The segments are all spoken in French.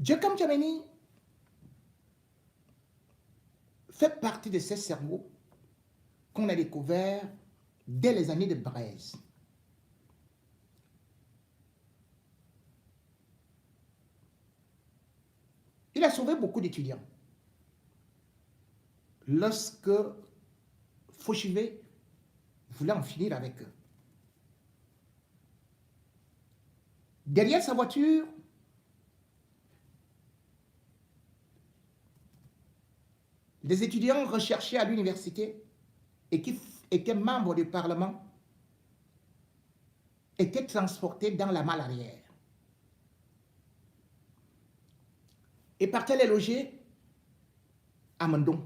Djekham Djameni fait partie de ces cerveaux qu'on a découvert dès les années de Braise. Il a sauvé beaucoup d'étudiants. Lorsque Fauchivé voulait en finir avec eux. Derrière sa voiture, des étudiants recherchés à l'université et qui étaient membres du Parlement étaient transportés dans la malle arrière et partaient les loger à Mendong.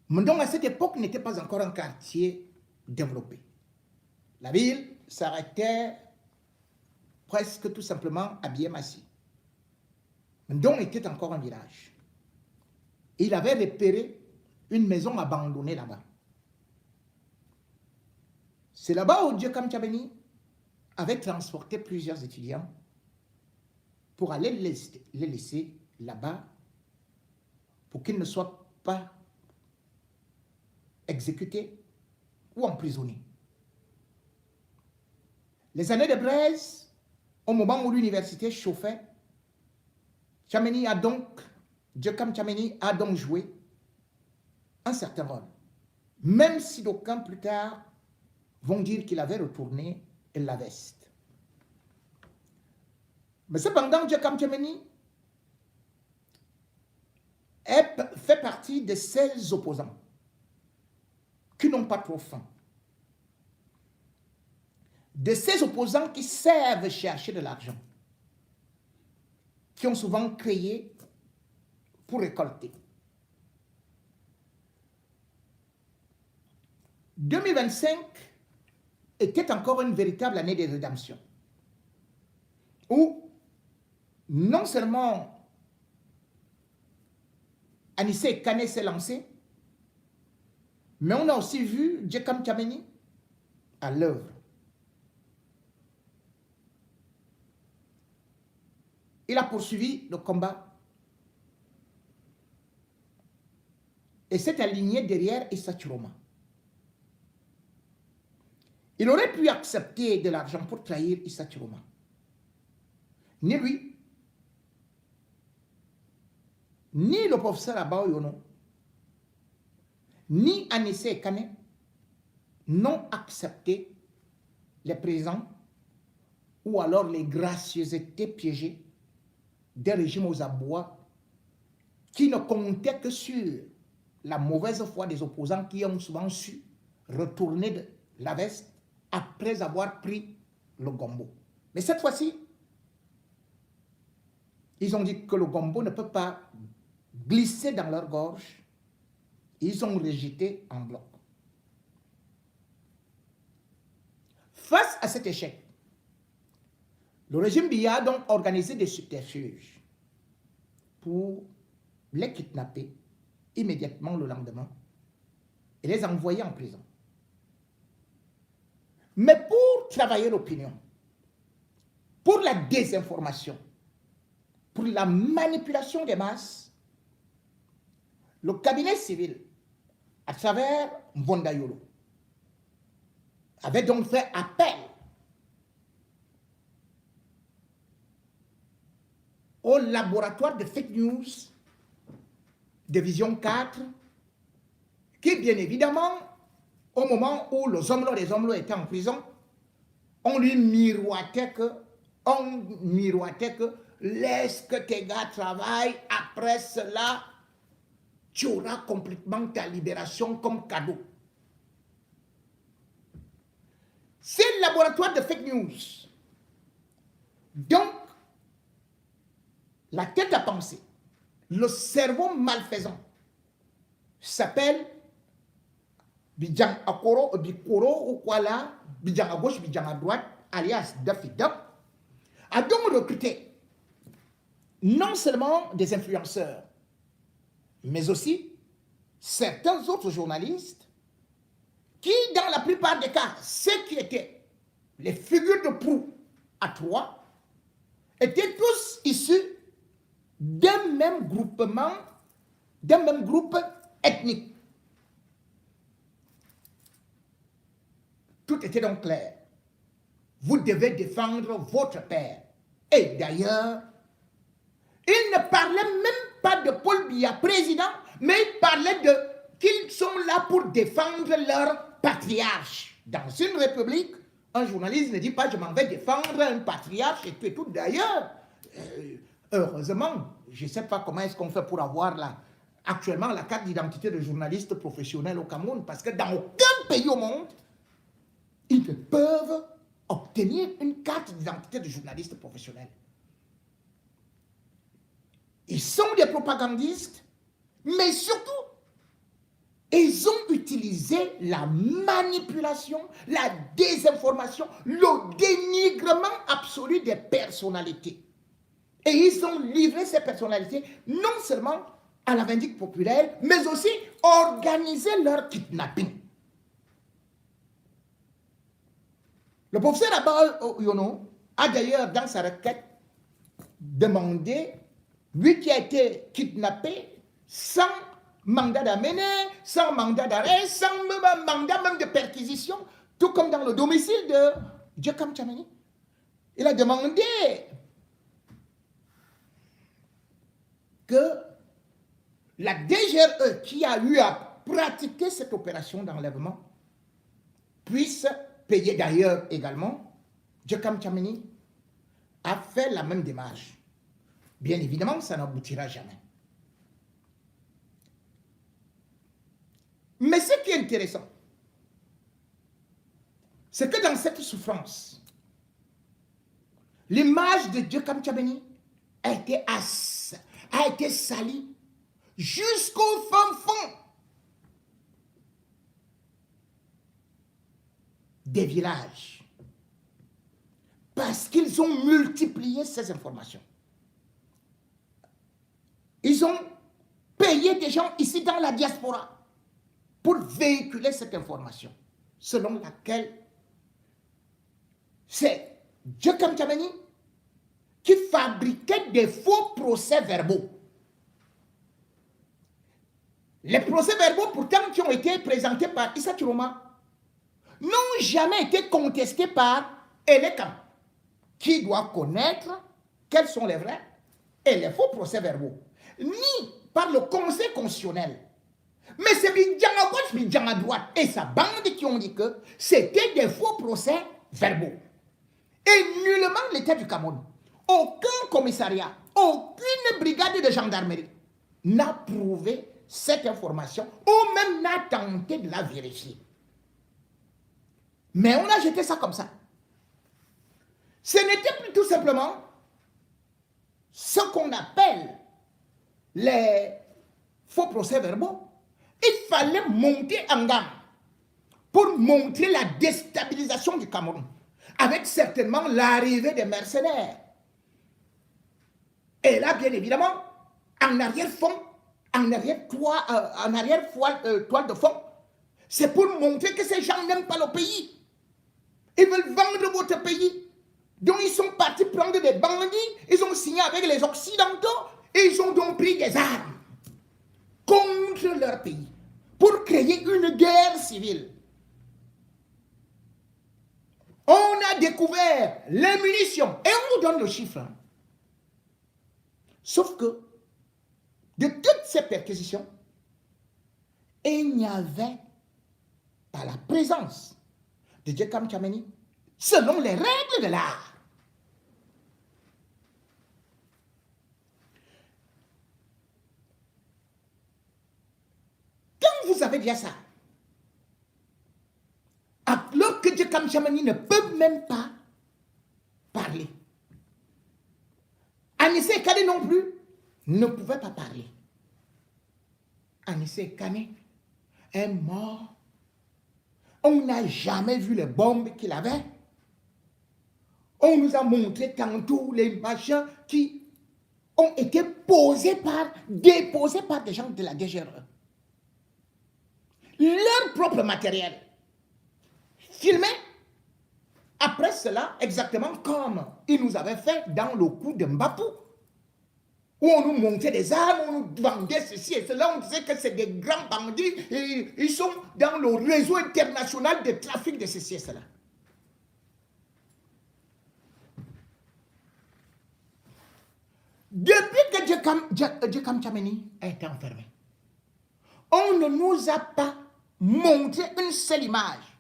Mendong, à cette époque, n'était pas encore un quartier développé. La ville s'arrêtait presque tout simplement à Biémassi. Mendong était encore un village. Et il avait repéré une maison abandonnée là-bas. C'est là-bas où Djekham Djameni avait transporté plusieurs étudiants pour aller les laisser là-bas pour qu'ils ne soient pas exécutés ou emprisonnés. Les années de Braise, au moment où l'université chauffait, Djekham Djameni a donc joué un certain rôle. Même si d'aucuns plus tard vont dire qu'il avait retourné la veste. Mais cependant, Djekham Djameni fait partie de ces opposants qui n'ont pas trop faim. De ces opposants qui servent chercher de l'argent, qui ont souvent créé pour récolter. 2025 était encore une véritable année de rédemption, où non seulement Anissé Kane s'est lancé, mais on a aussi vu Djekham Djameni à l'œuvre. Il a poursuivi le combat et s'est aligné derrière Issa Chiroma. Il aurait pu accepter de l'argent pour trahir Issa Chiroma. Ni lui, ni le professeur Abao Yono, ni Anissé Kane n'ont accepté les présents ou alors les gracieusetés piégées des régimes aux abois qui ne comptaient que sur la mauvaise foi des opposants qui ont souvent su retourner de la veste après avoir pris le gombo. Mais cette fois-ci, ils ont dit que le gombo ne peut pas glisser dans leur gorge. Ils ont rejeté en bloc. Face à cet échec, le régime Biya a donc organisé des subterfuges pour les kidnapper immédiatement le lendemain et les envoyer en prison. Mais pour travailler l'opinion, pour la désinformation, pour la manipulation des masses, le cabinet civil, à travers Mbondayolo, avait donc fait appel au laboratoire de fake news de Vision 4, qui bien évidemment, au moment où les hommes étaient en prison, on lui miroitait que laisse que tes gars travaillent, après cela, tu auras complètement ta libération comme cadeau. C'est le laboratoire de fake news. Donc, la tête à penser, le cerveau malfaisant s'appelle Bidjan Akoro, Bikoro ou quoi là, Bidjan à gauche, Bidjan à droite, alias Dafidop, a donc recruté non seulement des influenceurs, mais aussi certains autres journalistes qui, dans la plupart des cas, ceux qui étaient les figures de proue à Troyes, étaient tous issus d'un même groupement, d'un même groupe ethnique. Tout était donc clair. Vous devez défendre votre père. Et d'ailleurs, il ne parlait même pas de Paul Biya, président, mais il parlait de qu'ils sont là pour défendre leur patriarche. Dans une république, un journaliste ne dit pas je m'en vais défendre un patriarche et tout. D'ailleurs, heureusement, je ne sais pas comment est-ce qu'on fait pour avoir actuellement la carte d'identité de journaliste professionnel au Cameroun, parce que dans aucun pays au monde, ils ne peuvent obtenir une carte d'identité de journaliste professionnel. Ils sont des propagandistes, mais surtout, ils ont utilisé la manipulation, la désinformation, le dénigrement absolu des personnalités. Et ils ont livré ces personnalités non seulement à la vindicte populaire, mais aussi organisé leur kidnapping. Le professeur Abba Yono a d'ailleurs, dans sa requête, demandé, lui qui a été kidnappé sans mandat d'amener, sans mandat d'arrêt, sans mandat même de perquisition, tout comme dans le domicile de Djekam Tchameni. Il a demandé que la DGRE qui a eu à pratiquer cette opération d'enlèvement puisse payer d'ailleurs également. Djekam Tchameni a fait la même démarche. Bien évidemment, ça n'aboutira jamais. Mais ce qui est intéressant, c'est que dans cette souffrance, l'image de Djekam Tchameni a été salie jusqu'au fin fond des villages, parce qu'ils ont multiplié ces informations. Ils ont payé des gens ici dans la diaspora pour véhiculer cette information, selon laquelle c'est Djekam Tchameni qui fabriquait des faux procès-verbaux. Les procès-verbaux, pourtant, qui ont été présentés par Issa Chiroma, n'ont jamais été contestés par Elekam, qui doit connaître quels sont les vrais et les faux procès-verbaux, ni par le Conseil constitutionnel. Mais c'est Bidjan à gauche, Bidjan à droite et sa bande qui ont dit que c'était des faux procès-verbaux. Et nullement l'État du Cameroun, aucun commissariat, aucune brigade de gendarmerie n'a prouvé cette information ou même n'a tenté de la vérifier. Mais on a jeté ça comme ça. Ce n'était plus tout simplement ce qu'on appelle les faux procès-verbaux. Il fallait monter en gamme pour montrer la déstabilisation du Cameroun, avec certainement l'arrivée des mercenaires. Et là, bien évidemment, en arrière-fond, en arrière-toile de fond, c'est pour montrer que ces gens n'aiment pas le pays. Ils veulent vendre votre pays. Donc ils sont partis prendre des bandits, ils ont signé avec les Occidentaux, et ils ont donc pris des armes contre leur pays pour créer une guerre civile. On a découvert les munitions, et on nous donne le chiffre. Sauf que, de toutes ces perquisitions, il n'y avait pas la présence de Djekam Tchameni selon les règles de l'art. Quand vous avez dit ça, alors que Djekam Tchameni ne peut même pas parler, Anissé Kane non plus ne pouvait pas parler. Anissé Kane est mort. On n'a jamais vu les bombes qu'il avait. On nous a montré tantôt les machins qui ont été déposés par des gens de la DGRE. Leur propre matériel filmé Après cela, exactement comme il nous avait fait dans le coup de Mbapou, où on nous montait des armes, on nous vendait ceci et cela, on disait que c'est des grands bandits, et ils sont dans le réseau international de trafic de ceci et cela. Depuis que Djekam Tchameni a été enfermé, on ne nous a pas montré une seule image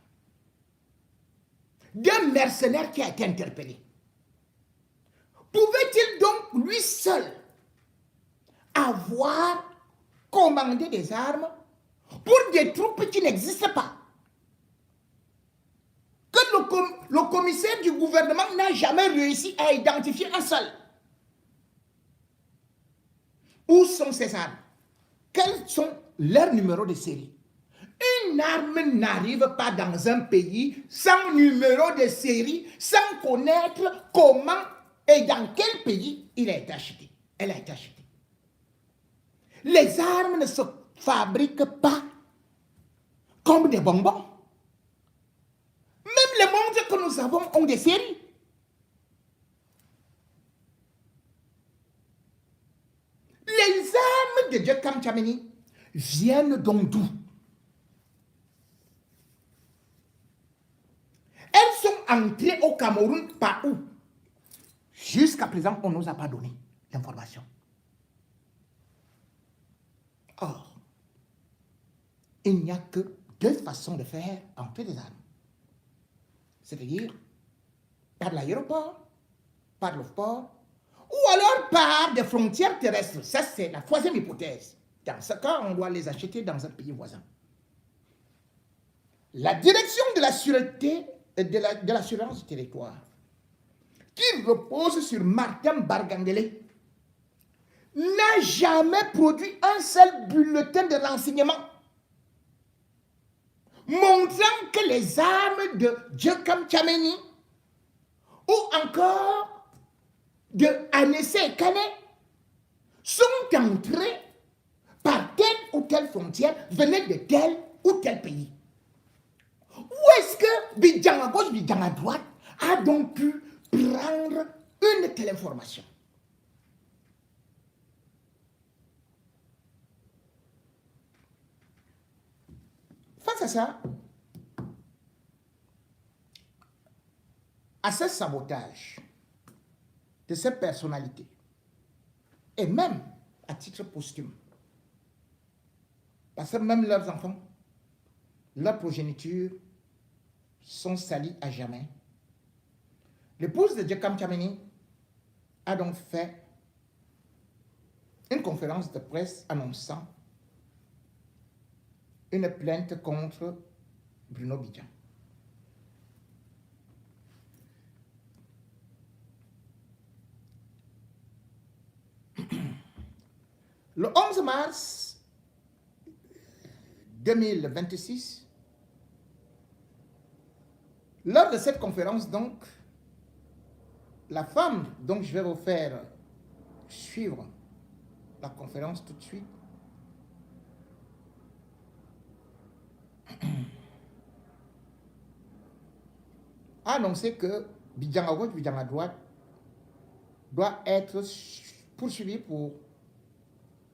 d'un mercenaire qui a été interpellé. Pouvait-il donc lui seul avoir commandé des armes pour des troupes qui n'existent pas? Que le commissaire du gouvernement n'a jamais réussi à identifier un seul. Où sont ces armes? Quels sont leurs numéros de série? Une arme n'arrive pas dans un pays sans numéro de série, sans connaître comment et dans quel pays il a été acheté. Elle a été achetée. Les armes ne se fabriquent pas comme des bonbons. Même les montres que nous avons ont des séries. Les armes de Djekam Tchameni viennent donc d'où? Elles sont entrées au Cameroun par où? Jusqu'à présent, on ne nous a pas donné l'information. Or, il n'y a que deux façons de faire entrer des armes. C'est-à-dire par l'aéroport, par le port, ou alors par des frontières terrestres. Ça, c'est la troisième hypothèse. Dans ce cas, on doit les acheter dans un pays voisin. La direction de la sûreté et de l'assurance du territoire, qui repose sur Martin Bargandele, n'a jamais produit un seul bulletin de renseignement montrant que les armes de Djekam Tchameni ou encore de Anessé Kane sont entrées par telle ou telle frontière, venaient de tel ou tel pays. Où est-ce que Bidjan à gauche, Bidjan à droite a donc pu prendre une telle information? Face à ça, à ce sabotage de ces personnalités, et même à titre posthume, parce que même leurs enfants, leur progéniture sont salis à jamais. L'épouse de Djekam Tchameni a donc fait une conférence de presse annonçant une plainte contre Bruno Bidjan. Le 11 mars 2026, lors de cette conférence, donc, la femme, donc je vais vous faire suivre la conférence tout de suite, a annoncé que Bidjan à gauche, Bidjan à droite doit être poursuivi pour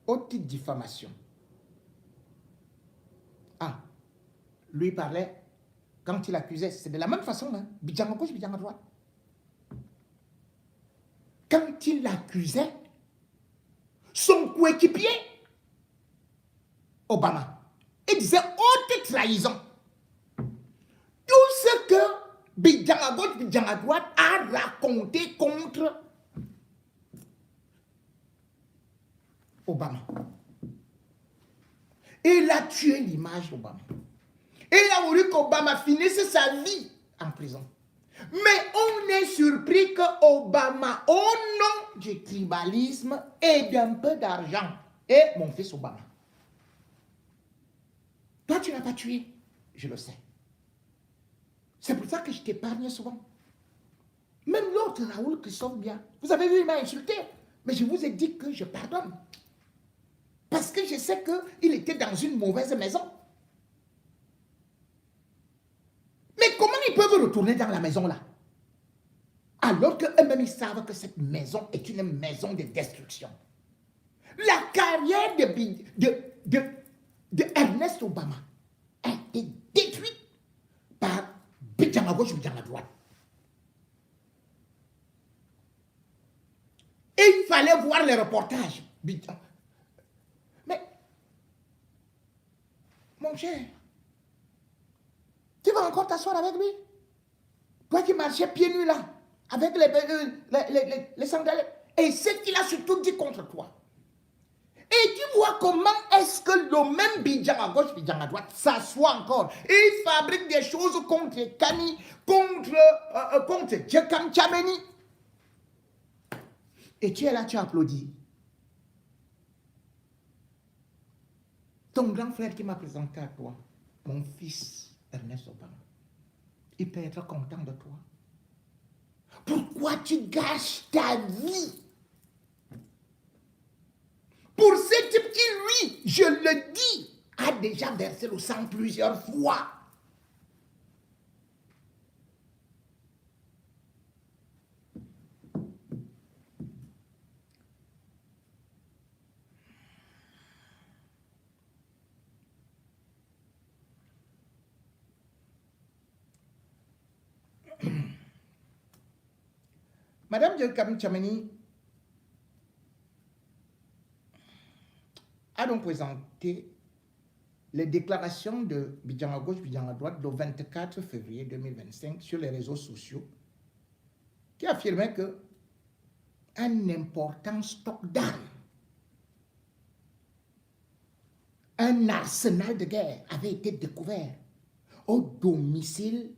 haute diffamation. Ah, lui parlait quand il accusait, c'est de la même façon, hein, Bidjan à gauche, Bidjan à droite. Quand il accusait son coéquipier, Obama, il disait haute trahison. Tout ce que Bidjan à gauche, Bidjan à droite a raconté contre Obama. Il a tué l'image d'Obama. Il a voulu qu'Obama finisse sa vie en prison. Mais on est surpris que Obama, au nom du tribalisme et d'un peu d'argent, est mon fils Obama. Toi, tu n'as pas tué, je le sais. C'est pour ça que je t'épargne souvent. Même l'autre, Raoul Christophe Bien, vous avez vu, il m'a insulté. Mais je vous ai dit que je pardonne. Parce que je sais qu'il était dans une mauvaise maison. Mais comment ils peuvent retourner dans la maison là? Alors qu'eux-mêmes, ils savent que cette maison est une maison de destruction. La carrière de Ernest Obama a été détruite par Bidjan à gauche, Bidjan à droite. Et il fallait voir les reportages. Mais, mon cher, tu vas encore t'asseoir avec lui? Toi qui marchais pieds nus là, avec les sandales. Et ce qu'il a surtout dit contre toi. Et tu vois comment est-ce que le même Bidjan à gauche, Bidjan à droite s'assoit encore. Et il fabrique des choses contre Kani, contre Djekam Tchameni. Et tu es là, tu applaudis. Ton grand frère qui m'a présenté à toi, mon fils Ernest Obama, il peut être content de toi. Pourquoi tu gâches ta vie pour ce type qui, lui, je le dis, a déjà versé le sang plusieurs fois? Madame Djekam Tchameni a donc présenté les déclarations de Bidjan à gauche, Bidjan à droite le 24 février 2025 sur les réseaux sociaux qui affirmait que un important stock d'armes, un arsenal de guerre avait été découvert au domicile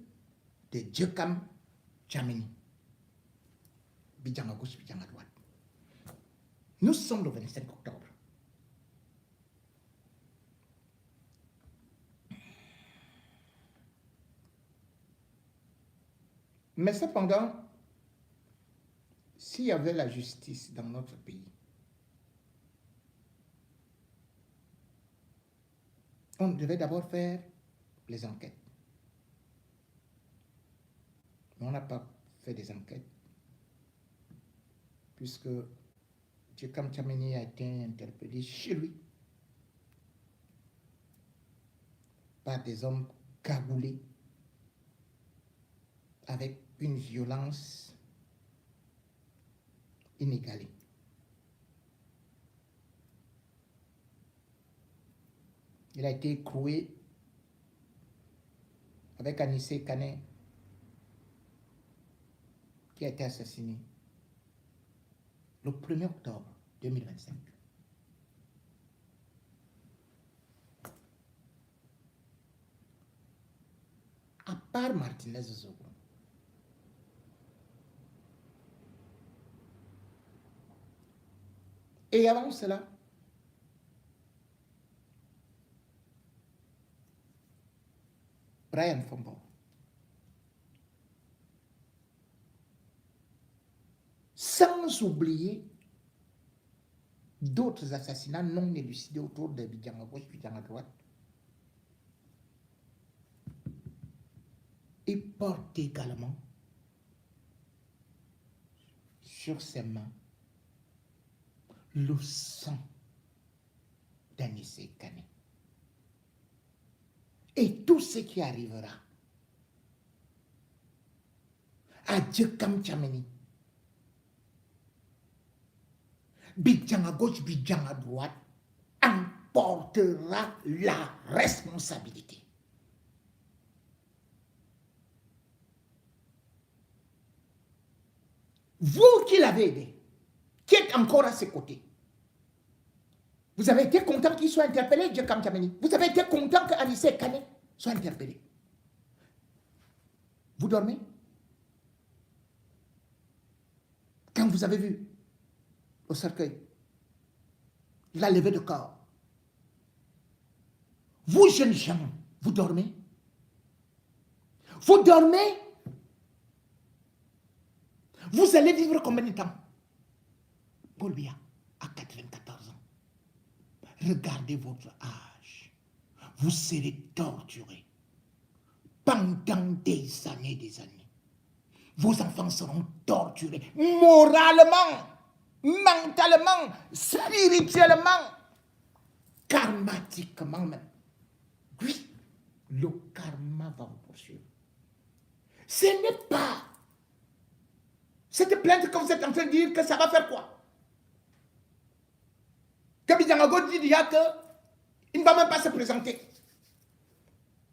de Djekam Tchameni. Bidjan à gauche, Bidjan à droite. Nous sommes le 25 octobre. Mais cependant, s'il y avait la justice dans notre pays, on devait d'abord faire les enquêtes. Mais on n'a pas fait des enquêtes, puisque Djekam Tchameni a été interpellé chez lui par des hommes cagoulés avec une violence inégalée. Il a été écroué avec Anissé Kane, qui a été assassiné le 1er octobre 2025. À part Martinez Zogo, et avant cela, Brian Fombo, sans oublier d'autres assassinats non élucidés autour de Bidjan à gauche, Bidjan à droite. Et porte également sur ses mains le sang d'Anissé Kane. Et tout ce qui arrivera à Djekam Tchameni, Bidjan à gauche, Bidjan à droite, en portera la responsabilité. Vous qui l'avez aidé, qui êtes encore à ses côtés, vous avez été content qu'il soit interpellé, Djekam Tchameni. Vous avez été content qu'Anissé Kane soit interpellé. Vous dormez? Quand vous avez vu au cercueil la levée de corps, vous jeunes gens, vous dormez? Vous dormez? Vous allez vivre combien de temps? Bolbia a 94 ans. Regardez votre âge. Vous serez torturé pendant des années, vos enfants seront torturés moralement, mentalement, spirituellement, karmatiquement même. Oui, le karma va vous poursuivre. Ce n'est pas cette plainte que vous êtes en train de dire que ça va faire quoi? Que Bijangago dit déjà qu'il ne va même pas se présenter.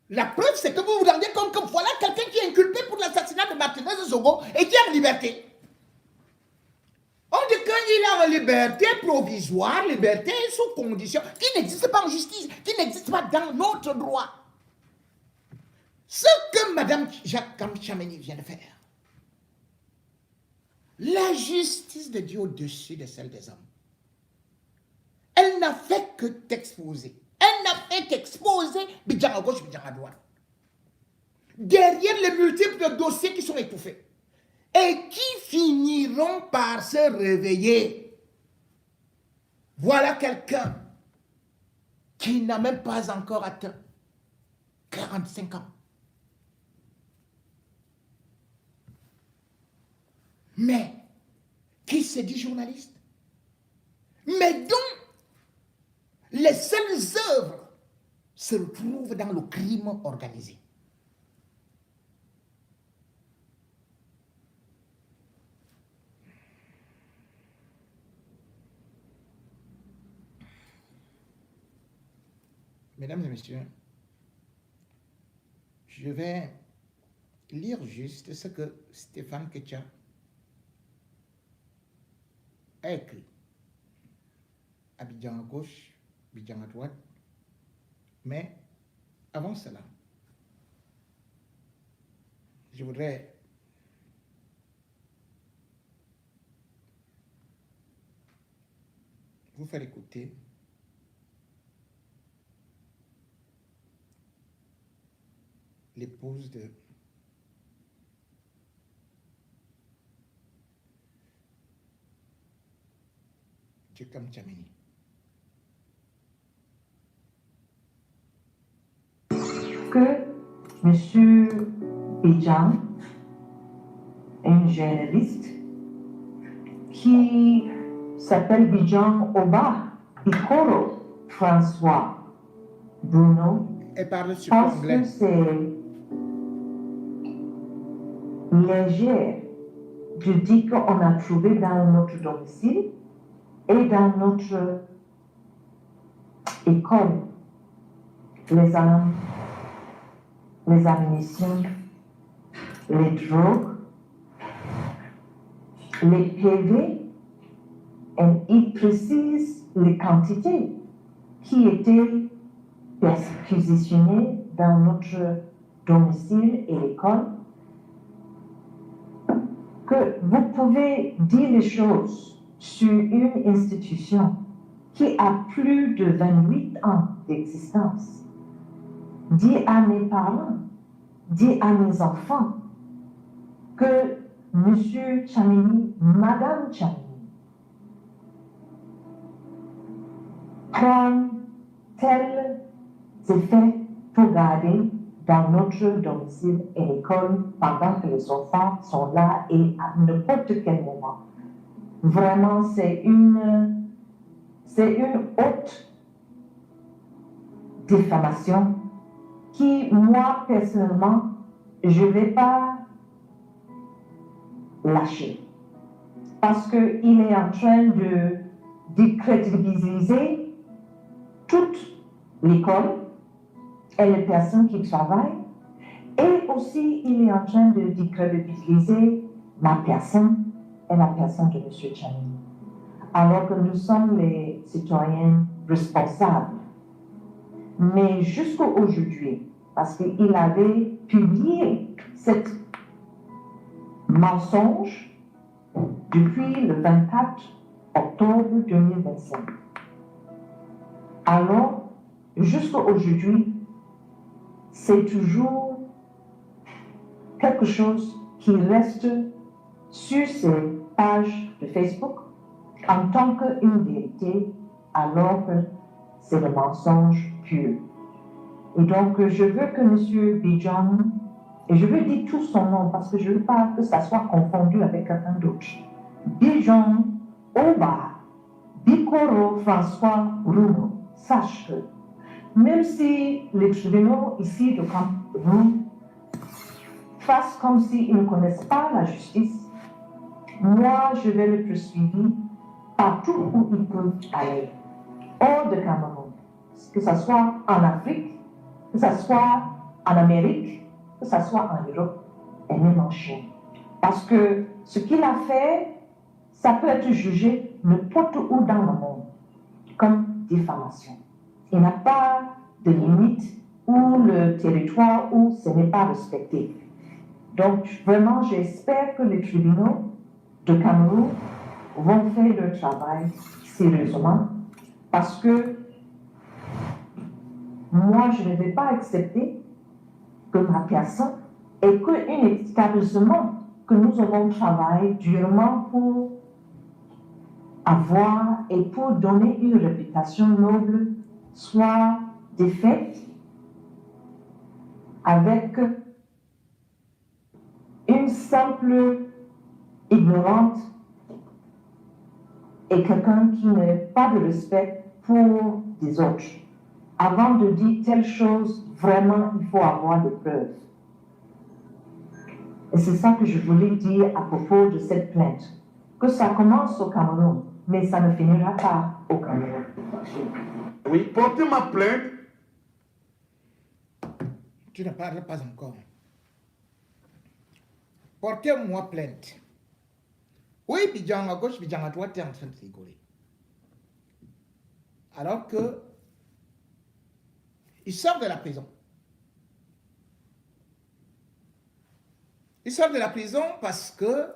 La preuve, c'est que vous vous rendez compte que voilà quelqu'un qui est inculpé pour l'assassinat de Martinez Zogo et qui est en liberté. On dit qu'il est en liberté provisoire, liberté sous condition, qui n'existe pas en justice, qui n'existe pas dans notre droit. Ce que Mme Jacques Kamchameni vient de faire, la justice de Dieu au-dessus de celle des hommes, elle n'a fait que t'exposer. Elle n'a fait qu'exposer Bidjan à gauche, Bidjan à droite. Derrière les multiples dossiers qui sont étouffés et qui finiront par se réveiller. Voilà quelqu'un qui n'a même pas encore atteint 45 ans. Mais qui se dit journaliste, mais dont les seules œuvres se retrouvent dans le crime organisé. Mesdames et messieurs, je vais lire juste ce que Stéphane Ketcha a écrit. Abidjan à gauche, Abidjan à droite. Mais avant cela, je voudrais vous faire écouter l'épouse de Djekam Tchameni. Que M. Bidjan, un journaliste qui s'appelle Bidjan Oba Ikoro François Bruno, Elle parle super pense anglais. que c'est léger de dire qu'on a trouvé dans notre domicile et dans notre école les armes, les ammunitions, les drogues, les PV, et il précise les quantités qui étaient perquisitionnées dans notre domicile et l'école, que vous pouvez dire les choses sur une institution qui a plus de 28 ans d'existence. Dis à mes parents, dis à mes enfants que M. Tchameni, Mme Tchameni, prend tels effets pour garder dans notre domicile et l'école pendant que les enfants sont là et à n'importe quel moment. Vraiment, c'est une haute diffamation qui, moi, personnellement, je ne vais pas lâcher. Parce qu'il est en train de décrédibiliser toute l'école et les personnes qui travaillent. Et aussi, il est en train de décrédibiliser ma personne et la personne de M. Tchameni. Alors que nous sommes les citoyens responsables. Mais jusqu'à aujourd'hui, parce qu'il avait publié cet mensonge depuis le 24 octobre 2025. Alors, jusqu'à aujourd'hui, c'est toujours quelque chose qui reste sur ces pages de Facebook en tant qu'une vérité, alors que c'est le mensonge pur. Et donc, je veux que M. Bidjan Et je veux dire tout son nom parce que je ne veux pas que ça soit confondu avec quelqu'un d'autre. Bijan Oba Bikoro François Bruno. Sache que même si les tribunaux ici de Cameroun fassent comme s'ils ne connaissent pas la justice, moi je vais le poursuivre partout où ils peuvent aller, hors de Cameroun, que ce soit en Afrique, que ce soit en Amérique, que ce soit en Europe et même en Chine. Parce que ce qu'il a fait, ça peut être jugé n'importe où dans le monde comme diffamation. Il n'y a pas de limite ou le territoire où ce n'est pas respecté. Donc, vraiment, j'espère que les tribunaux de Cameroun vont faire leur travail sérieusement parce que moi, je ne vais pas accepter que ma personne et qu'un établissement que nous avons travaillé durement pour avoir et pour donner une réputation noble soit défaite avec une simple ignorante et quelqu'un qui n'a pas de respect pour les autres. Avant de dire telle chose, vraiment, il faut avoir des preuves. Et c'est ça que je voulais dire à propos de cette plainte. Que ça commence au Cameroun, mais ça ne finira pas au Cameroun. Oui, portez ma plainte. Tu ne parles pas encore. Portez-moi plainte. Oui, Bidjan à gauche, Bidjan à droite, tu es en train de rigoler. Alors que il sort de la prison. Il sort de la prison parce que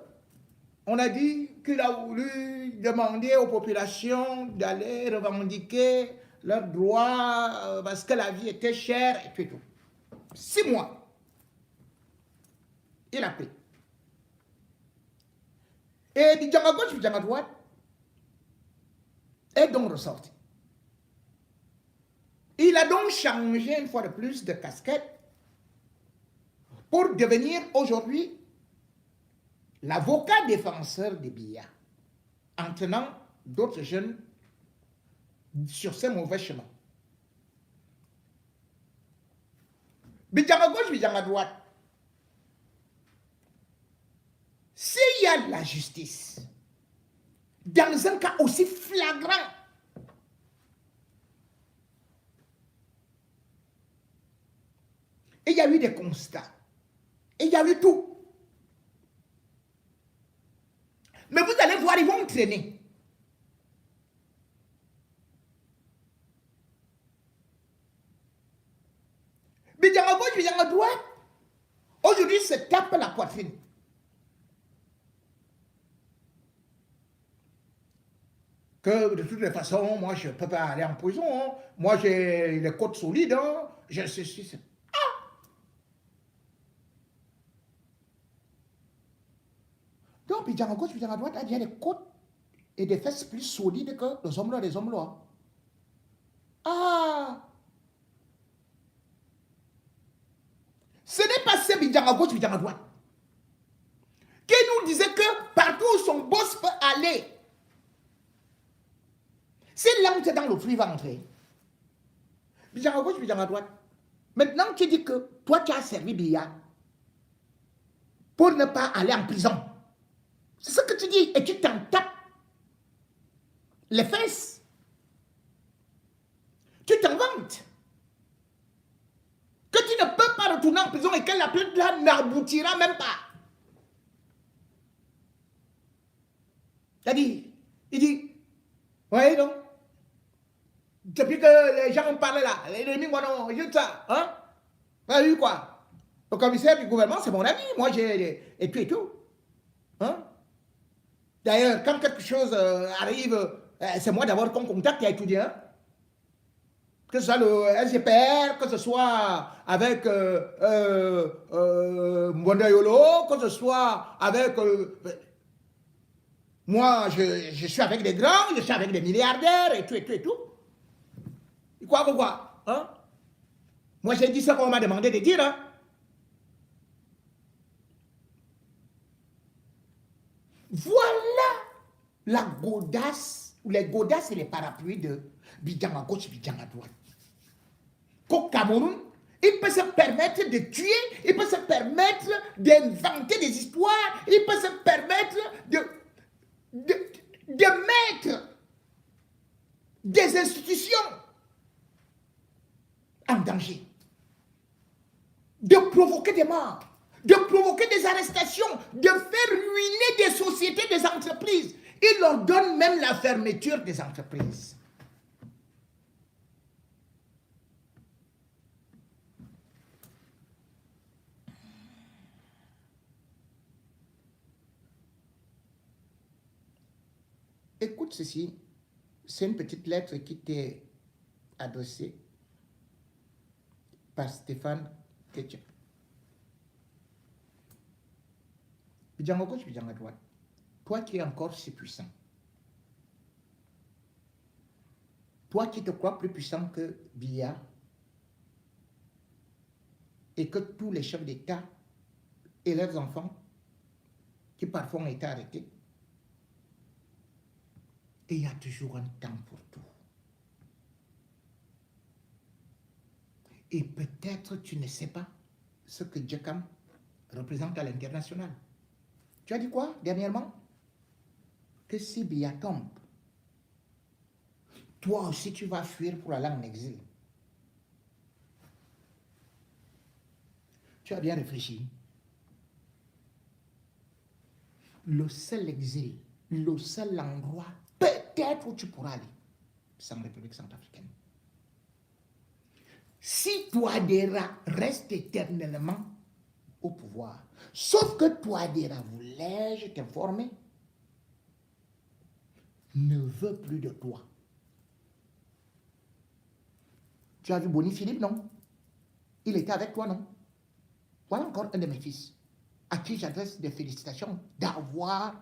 on a dit qu'il a voulu demander aux populations d'aller revendiquer leurs droits parce que la vie était chère et tout. 6 mois. Il a pris. Et Bidjan à gauche, Bidjan à droite est donc ressorti. Il a donc changé une fois de plus de casquette pour devenir aujourd'hui l'avocat défenseur des Biya, en tenant d'autres jeunes sur ces mauvais chemins. Bidjan à gauche, Bidjan à droite. S'il y a la justice, dans un cas aussi flagrant, et il y a eu des constats, et il y a eu tout. Mais vous allez voir, ils vont traîner. Bidjan à gauche, Bidjan à droite, aujourd'hui se tape la poitrine. Que de toutes les façons, moi je ne peux pas aller en prison. Hein. Moi j'ai les côtes solides. Hein. Je suis. Donc, Bidjan à gauche, Bidjan à droite, il y a des côtes et des fesses plus solides que les hommes là, les hommes là. Ah! Ce n'est pas ces Bidjan à gauche, Bidjan à droite qui nous disait que partout où son boss peut aller, c'est là où c'est dans le fruit va entrer. Bidjan à gauche, Bidjan à droite. Maintenant, tu dis que toi, tu as servi Biya pour ne pas aller en prison. C'est ce que tu dis et tu t'en tapes les fesses. Tu t'en vantes. Que tu ne peux pas retourner en prison et que la plainte là n'aboutira même pas. Il dit, oui, non. Depuis que les gens ont parlé là, les ennemis, moi non, juste ça, hein. Vous avez vu quoi? Le commissaire du gouvernement, c'est mon ami, moi j'ai, et tout. Hein? D'ailleurs, quand quelque chose arrive, c'est moi d'abord qu'on contacte et étudier. Hein? Que ce soit le SGPR, que ce soit avec Mwanda-Yolo, que ce soit avec... moi, je suis avec des grands, je suis avec des milliardaires et tout. Quoi? Hein? Moi, j'ai dit ça qu'on m'a demandé de dire. Hein? Voilà la godasse, ou les godasses et les parapluies de Bidjan à gauche, Bidjan à droite. Qu'au Cameroun, il peut se permettre de tuer, il peut se permettre d'inventer des histoires, il peut se permettre de mettre des institutions en danger, de provoquer des morts, de provoquer des arrestations, de faire ruiner des sociétés, des entreprises. Il leur donne même la fermeture des entreprises. Écoute ceci, c'est une petite lettre qui t'est adressée par Stéphane Ketchup. Bidjan à gauche, Bidjan à droite. Toi qui es encore si puissant, toi qui te crois plus puissant que Biya et que tous les chefs d'État et leurs enfants qui parfois ont été arrêtés, et il y a toujours un temps pour tout. Et peut-être tu ne sais pas ce que Djekam représente à l'international. Tu as dit quoi dernièrement? Que si Biya tombe, toi aussi tu vas fuir pour aller en exil. Tu as bien réfléchi. Le seul exil, le seul endroit peut-être où tu pourras aller, c'est en République centrafricaine. Si Touadéra reste éternellement au pouvoir, sauf que Touadéra, voulais-je t'informer, ne veut plus de toi. Tu as vu Boni Philippe, non? Il était avec toi, non? Voilà encore un de mes fils, à qui j'adresse des félicitations d'avoir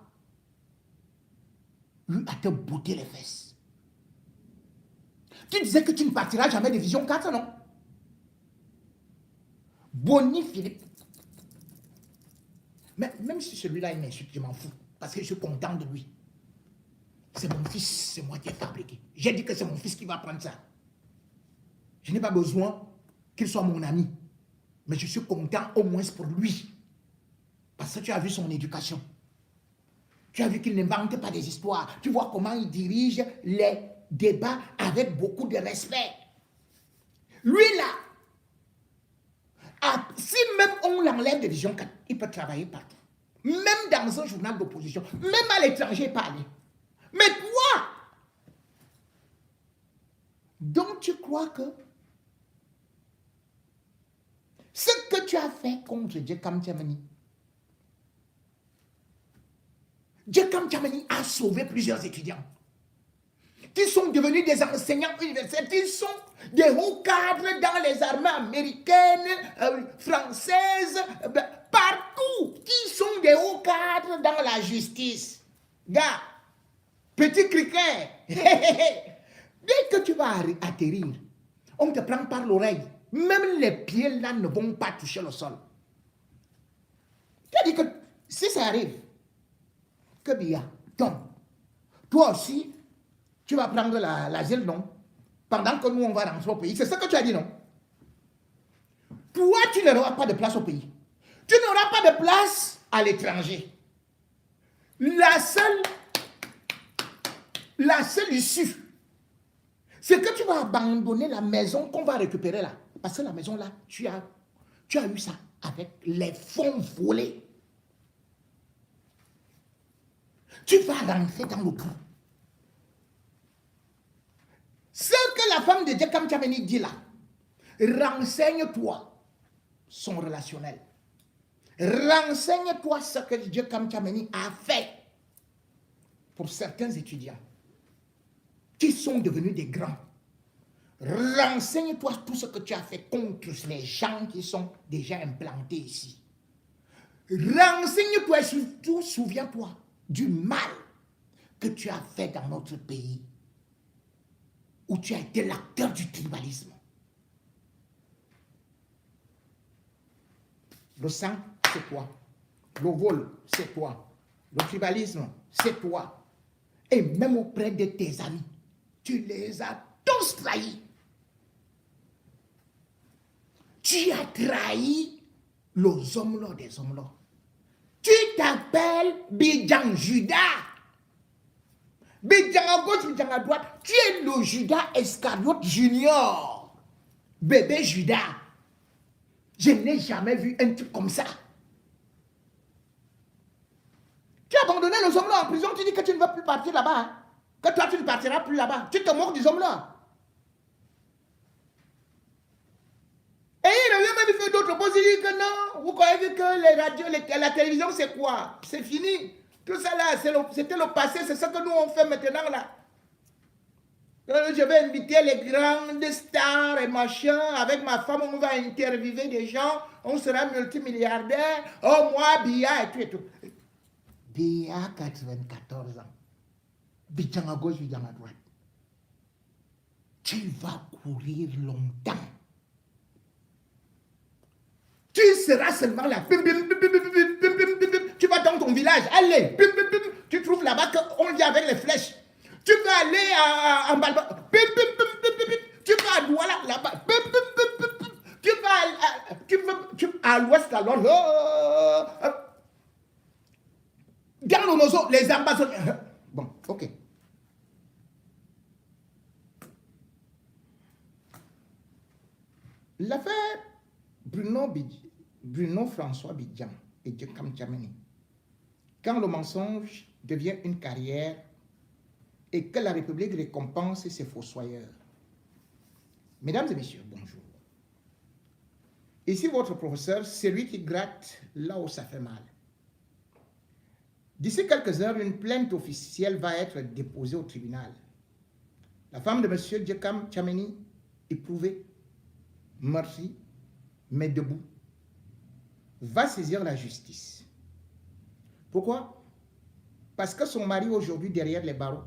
eu à te botter les fesses. Tu disais que tu ne partiras jamais de Vision 4, non? Boni Philippe. Mais même si celui-là il m'insulte, je m'en fous, parce que je suis content de lui. C'est mon fils, c'est moi qui ai fabriqué. J'ai dit que c'est mon fils qui va prendre ça. Je n'ai pas besoin qu'il soit mon ami. Mais je suis content au moins pour lui. Parce que tu as vu son éducation. Tu as vu qu'il n'invente pas des histoires. Tu vois comment il dirige les débats avec beaucoup de respect. Lui là, si même on l'enlève de Vision 4, il peut travailler partout. Même dans un journal d'opposition. Même à l'étranger, il peut aller. Mais toi, donc tu crois que ce que tu as fait contre Djekam Tiamani, Djekam Tiamani a sauvé plusieurs étudiants qui sont devenus des enseignants universitaires, qui sont des hauts cadres dans les armées américaines, françaises, partout, qui sont des hauts cadres dans la justice. Gars, petit criquet, dès que tu vas atterrir, on te prend par l'oreille. Même les pieds là ne vont pas toucher le sol. C'est-à-dire que si ça arrive, que Biya tombe, toi aussi, tu vas prendre l'asile, non? Pendant que nous, on va rentrer au pays. C'est ce que tu as dit, non? Toi, tu n'auras pas de place au pays. Tu n'auras pas de place à l'étranger. La seule issue, c'est que tu vas abandonner la maison qu'on va récupérer là. Parce que la maison là, tu as eu ça avec les fonds volés. Tu vas rentrer dans le trou. Ce que la femme de Djekam Tiamani dit là, renseigne-toi son relationnel. Renseigne-toi ce que Djekam Tiamani a fait pour certains étudiants qui sont devenus des grands. Renseigne-toi tout ce que tu as fait contre les gens qui sont déjà implantés ici. Renseigne-toi et surtout, souviens-toi du mal que tu as fait dans notre pays, où tu as été l'acteur du tribalisme. Le sang, c'est toi. Le vol, c'est toi. Le tribalisme, c'est toi. Et même auprès de tes amis, tu les as tous trahis. Tu as trahi les hommes là des hommes là. Tu t'appelles Bidjan Judas. Bidjan à gauche, Bidjan à droite. Tu es le Judas Iscariote Junior. Bébé Judas. Je n'ai jamais vu un type comme ça. Tu as abandonné les hommes là en prison. Tu dis que tu ne vas plus partir là-bas. Hein? Que toi, tu ne partiras plus là-bas. Tu te moques des hommes là. Et il a même fait d'autres choses. Il dit que non, vous croyez que les radios, la télévision, c'est quoi? C'est fini. Tout ça là, c'était le passé, c'est ce que nous on fait maintenant là. Je vais inviter les grandes stars et machin. Avec ma femme, on va interviewer des gens. On sera multimilliardaire. Oh, moi, Bia et tout et tout. Bia, 94 ans. Bidjan à gauche, Bidjan à droite. Tu vas courir longtemps. Tu seras seulement là. Tu vas dans ton village. Allez. Tu trouves là-bas qu'on vient avec les flèches. Tu vas aller en Balba. Tu vas à Douala là-bas. Tu vas à l'ouest à Londres. Dans le nozo, les ambassadeurs. Bon, ok. L'affaire Bruno François Bidjan et Djekam Tchameni, quand le mensonge devient une carrière et que la République récompense ses fossoyeurs. Mesdames et messieurs, bonjour. Ici votre professeur, celui qui gratte là où ça fait mal. D'ici quelques heures, une plainte officielle va être déposée au tribunal. La femme de M. Djekam Tchameni, éprouvée, meurtrie, mais debout, va saisir la justice. Pourquoi? Parce que son mari aujourd'hui derrière les barreaux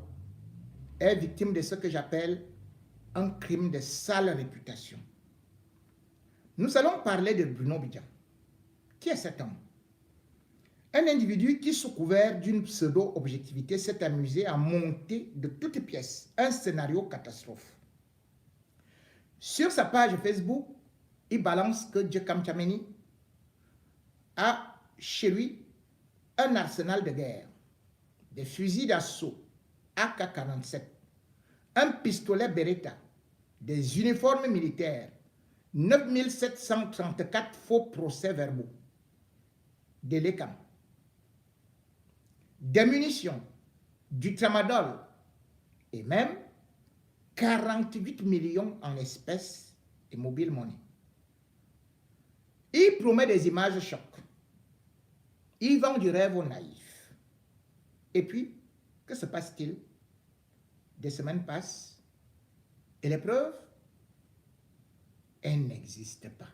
est victime de ce que j'appelle un crime de sale réputation. Nous allons parler de Bruno Bidjan. Qui est cet homme? Un individu qui, sous couvert d'une pseudo-objectivité, s'est amusé à monter de toutes pièces un scénario catastrophe. Sur sa page Facebook, il balance que Djekam Tchameni a chez lui un arsenal de guerre, des fusils d'assaut AK-47, un pistolet Beretta, des uniformes militaires, 9734 faux procès-verbaux, des LECAM, des munitions, du tramadol et même 48 millions en espèces et mobile money. Il promet des images chocs. Il vend du rêve aux naïfs. Et puis, que se passe-t-il? Des semaines passent et les preuves, elles n'existent pas.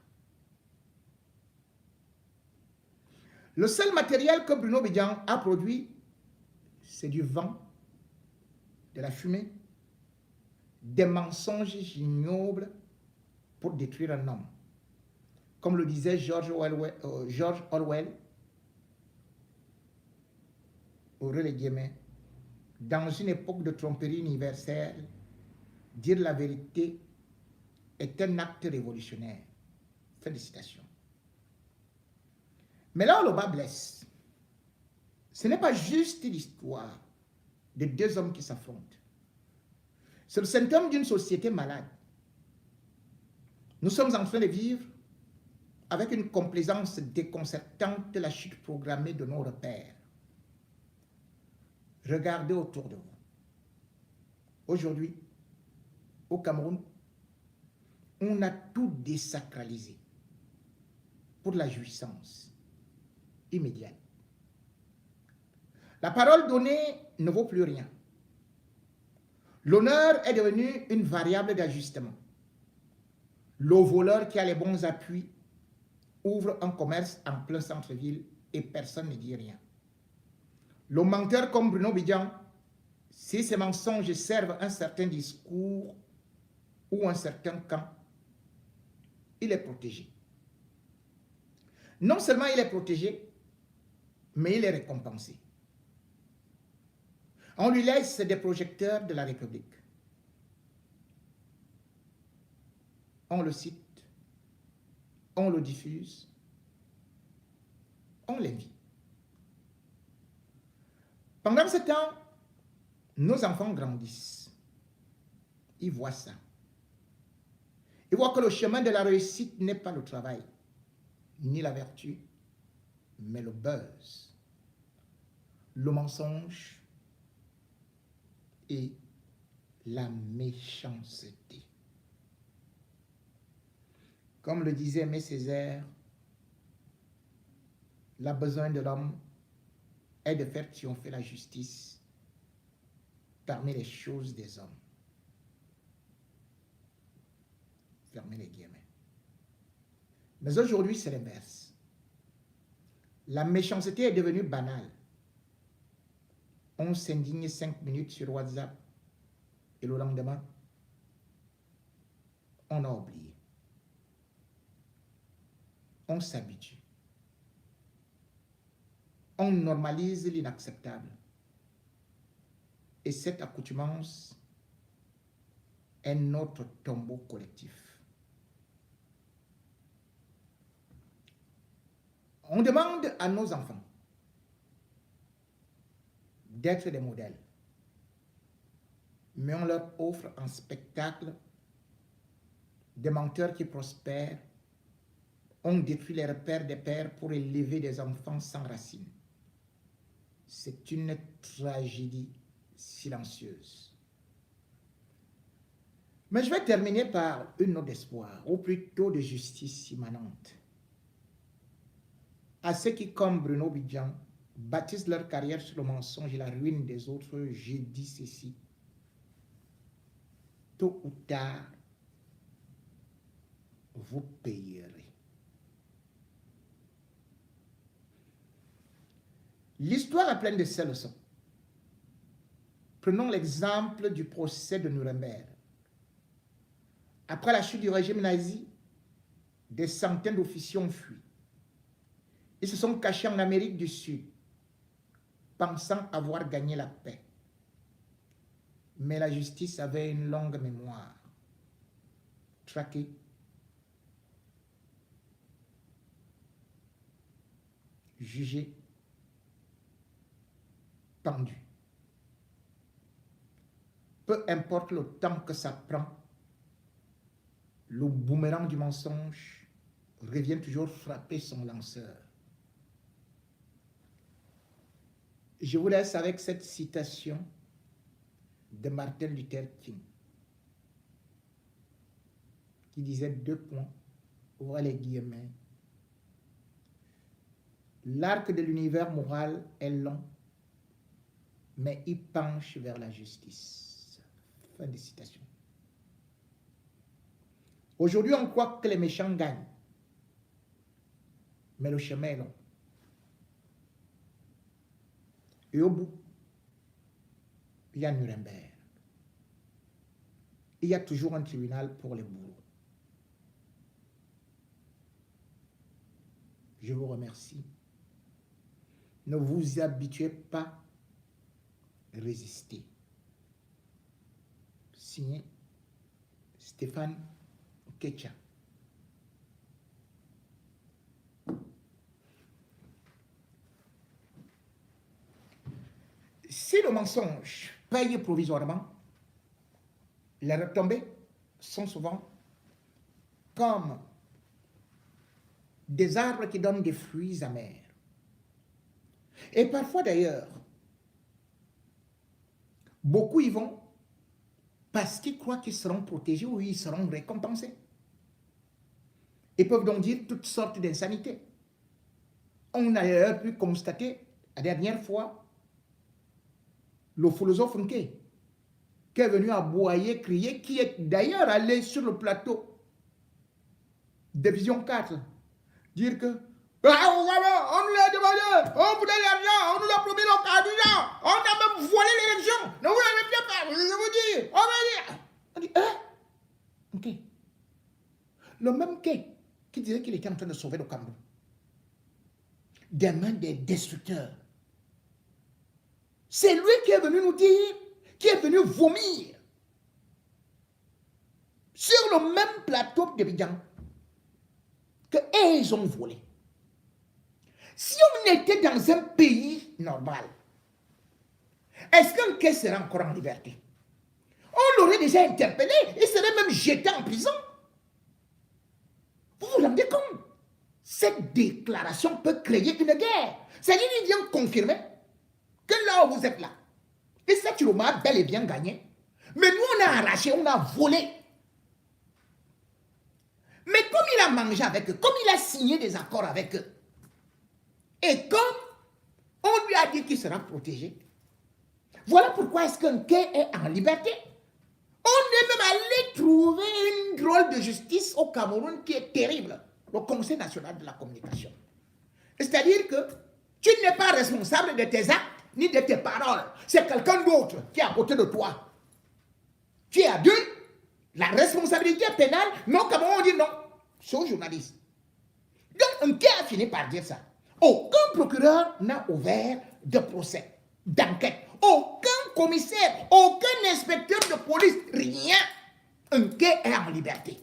Le seul matériel que Bruno Bidjan a produit, c'est du vent, de la fumée, des mensonges ignobles pour détruire un homme. Comme le disait George Orwell, dans une époque de tromperie universelle, dire la vérité est un acte révolutionnaire. Fin de citation. Mais là où le bas blesse, ce n'est pas juste l'histoire de deux hommes qui s'affrontent. C'est le symptôme d'une société malade. Nous sommes en train de vivre avec une complaisance déconcertante la chute programmée de nos repères. Regardez autour de vous. Aujourd'hui, au Cameroun, on a tout désacralisé pour la jouissance immédiate. La parole donnée ne vaut plus rien. L'honneur est devenu une variable d'ajustement. Le voleur qui a les bons appuis ouvre un commerce en plein centre-ville et personne ne dit rien. Le menteur comme Bruno Bidjan, si ces mensonges servent un certain discours ou un certain camp, il est protégé. Non seulement il est protégé, mais il est récompensé. On lui laisse des projecteurs de la République. On le cite, on le diffuse, on l'invite. Pendant ce temps, nos enfants grandissent. Ils voient ça. Ils voient que le chemin de la réussite n'est pas le travail, ni la vertu, mais le buzz, le mensonge et la méchanceté. Comme le disait Aimé Césaire, la besoin de l'homme est de faire triompher la justice parmi les choses des hommes. Fermez les guillemets. Mais aujourd'hui, c'est l'inverse. La méchanceté est devenue banale. On s'indigne 5 minutes sur WhatsApp et le lendemain, on a oublié. On s'habitue. On normalise l'inacceptable. Et cette accoutumance est notre tombeau collectif. On demande à nos enfants d'être des modèles, mais on leur offre un spectacle de menteurs qui prospèrent. On détruit les repères des pères pour élever des enfants sans racines. C'est une tragédie silencieuse. Mais je vais terminer par une note d'espoir, ou plutôt de justice immanente. À ceux qui, comme Bruno Bidjan, bâtissent leur carrière sur le mensonge et la ruine des autres, j'ai dit ceci. Tôt ou tard, vous payerez. L'histoire est pleine de ces leçons. Prenons l'exemple du procès de Nuremberg. Après la chute du régime nazi, des centaines d'officiers ont fui. Ils se sont cachés en Amérique du Sud, pensant avoir gagné la paix. Mais la justice avait une longue mémoire. Traqués, jugés, pendus. Peu importe le temps que ça prend, le boomerang du mensonge revient toujours frapper son lanceur. Je vous laisse avec cette citation de Martin Luther King qui disait 2 points, ouvrez les guillemets. L'arc de l'univers moral est long, mais il penche vers la justice. Fin de citation. Aujourd'hui, on croit que les méchants gagnent, mais le chemin est long. Et au bout, il y a Nuremberg. Il y a toujours un tribunal pour les bourreaux. Je vous remercie. Ne vous habituez pas, résistez. Signé Stéphane Ketcha. Si le mensonge paye provisoirement, les retombées sont souvent comme des arbres qui donnent des fruits amers. Et parfois d'ailleurs, beaucoup y vont parce qu'ils croient qu'ils seront protégés ou ils seront récompensés. Ils peuvent donc dire toutes sortes d'insanités. On a d'ailleurs pu constater la dernière fois le philosophe Nké, qui est venu aboyer, crier, qui est d'ailleurs allé sur le plateau de Vision 4, dire que on nous l'a demandé, on voulait l'argent, on nous l'a promis le candidat, on a même volé l'élection, ne vous l'avez bien fait, je vous dis, on va dire. On dit, ok. Le même Nké qui disait qu'il était en train de sauver le Cameroun, des mains des destructeurs, C'est lui qui est venu nous dire, qui est venu vomir sur le même plateau d'Abidjan que ils ont volé. Si on était dans un pays normal, est-ce qu'un quai serait encore en liberté? On l'aurait déjà interpellé, il serait même jeté en prison. Vous vous rendez compte? Cette déclaration peut créer une guerre. C'est-à-dire qu'il vient confirmer que là où vous êtes là, et cette Chiroma a bel et bien gagné. Mais nous, on a arraché, on a volé. Mais comme il a mangé avec eux, comme il a signé des accords avec eux, et comme on lui a dit qu'il sera protégé, voilà pourquoi est-ce qu'un quai est en liberté. On est même allé trouver une drôle de justice au Cameroun qui est terrible, le Conseil national de la communication. C'est-à-dire que tu n'es pas responsable de tes actes ni de tes paroles. C'est quelqu'un d'autre qui est à côté de toi. Tu es adulte, la responsabilité pénale, mais au Cameroun on dit non, c'est aux journalistes. Donc un quai a fini par dire ça. Aucun procureur n'a ouvert de procès, d'enquête. Aucun commissaire, aucun inspecteur de police, rien. Un quai est en liberté.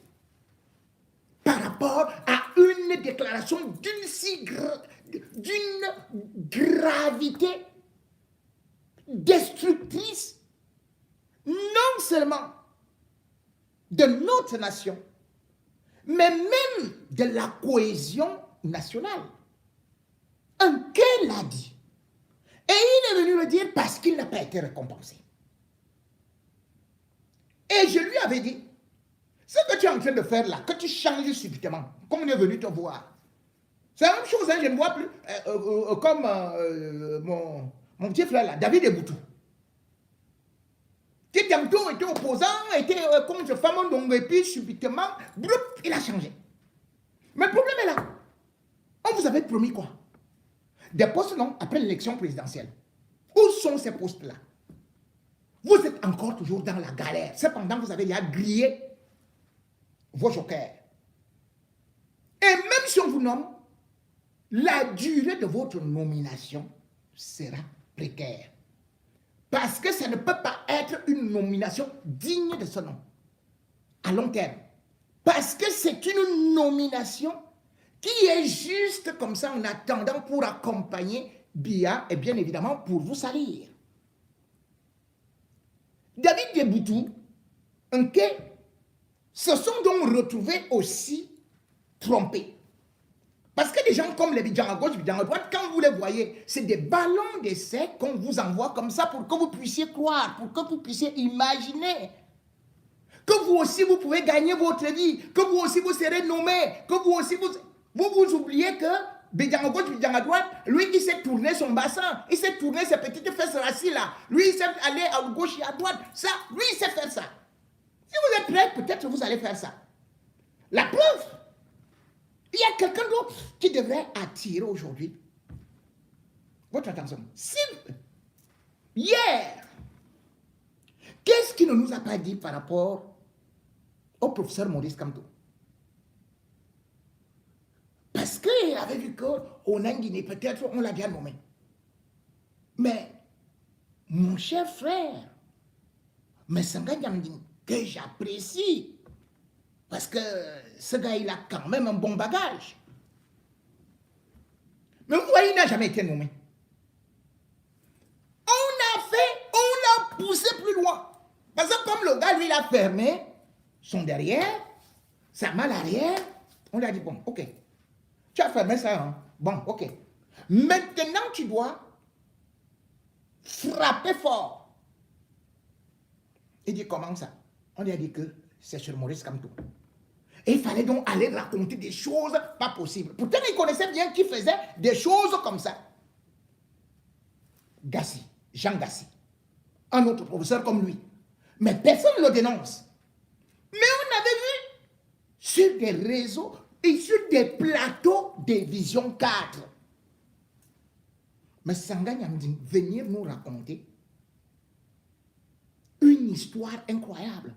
Par rapport à une déclaration d'une gravité destructrice, non seulement de notre nation, mais même de la cohésion nationale. Un quai l'a dit. Et il est venu le dire parce qu'il n'a pas été récompensé. Et je lui avais dit, ce que tu es en train de faire là, que tu changes subitement, comme on est venu te voir. C'est la même chose, hein, je ne vois plus, comme mon petit frère là, David Eboutou, qui tantôt était opposant, était contre Famon Dongo, et puis subitement, bloup, il a changé. Mais le problème est là. On vous avait promis quoi? Des postes, non, après l'élection présidentielle. Où sont ces postes-là? Vous êtes encore toujours dans la galère. Cependant, vous avez déjà grillé vos jokers. Et même si on vous nomme, la durée de votre nomination sera précaire. Parce que ça ne peut pas être une nomination digne de ce nom, à long terme. Parce que c'est une nomination qui est juste comme ça en attendant pour accompagner Biya et bien évidemment pour vous salir. David Eboutou, ok, se sont donc retrouvés aussi trompés. Parce que des gens comme les Bidjan à gauche, Bidjan à droite, quand vous les voyez, c'est des ballons d'essai qu'on vous envoie comme ça pour que vous puissiez croire, pour que vous puissiez imaginer que vous aussi vous pouvez gagner votre vie, que vous aussi vous serez nommé, que vous aussi vous oubliez que Bidjan à gauche, Bidjan à droite, lui il s'est tourné son bassin, il s'est tourné ses petites fesses racies là, lui il s'est allé à gauche et à droite, ça, lui il sait faire ça. Si vous êtes prêts, peut-être vous allez faire ça. La preuve, il y a quelqu'un d'autre qui devrait attirer aujourd'hui votre attention. Si, hier, qu'est-ce qu'il ne nous a pas dit par rapport au professeur Maurice Kamto? Parce qu'il avait vu qu'au Guinée, peut-être on l'a bien nommé. Mais, mon cher frère, Messanga Nyamding, que j'apprécie, parce que ce gars, il a quand même un bon bagage. Mais vous voyez, il n'a jamais été nommé. On l'a poussé plus loin. Parce que comme le gars, lui, il a fermé son derrière, sa malle arrière, on lui a dit, bon, ok, tu as fermé ça, hein? Bon, ok. Maintenant, tu dois frapper fort. Il dit, comment ça? On lui a dit que c'est sur Maurice Kamto. Et il fallait donc aller raconter des choses pas possibles. Pourtant, il connaissait bien qui faisait des choses comme ça. Gassi, Jean Gassi, un autre professeur comme lui. Mais personne ne le dénonce. Mais on avait vu sur des réseaux et sur des plateaux de Vision 4. Mais Sanga Nyamding venir nous raconter une histoire incroyable.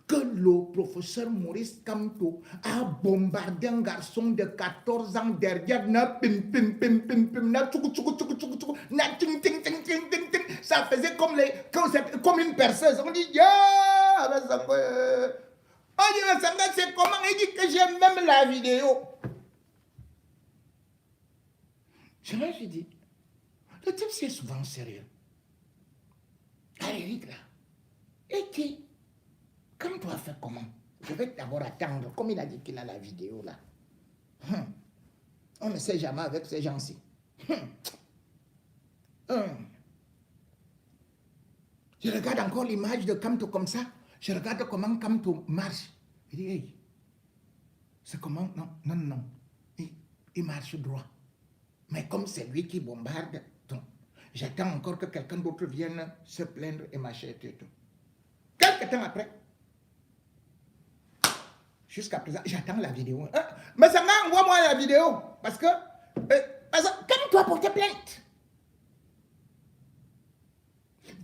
Que le professeur Maurice Kamto a bombardé un garçon de 14 ans derrière, na pim pim pim pim pim, na tchoukou tchoukou tchoukou tchoukou tchoukou, na ting ting ting ting ting ting, ça faisait comme une perceuse. On dit, ya, Massanga. On dit, Massanga, c'est comment? Il dit que j'aime même la vidéo. Je me suis dit, le type c'est souvent sérieux. Allez, vite là. Et qui? Comme toi, fais comment? Je vais d'abord attendre, comme il a dit qu'il a la vidéo là. On ne sait jamais avec ces gens-ci. Je regarde encore l'image de Kamto comme ça. Je regarde comment Kamto marche. Je dis, hey, c'est comment? Non, non, non. Il marche droit. Mais comme c'est lui qui bombarde, j'attends encore que quelqu'un d'autre vienne se plaindre et m'acheter tout. Quelque temps après, jusqu'à présent, j'attends la vidéo. Mais ça envoie-moi la vidéo. Parce que, comme toi porter plainte.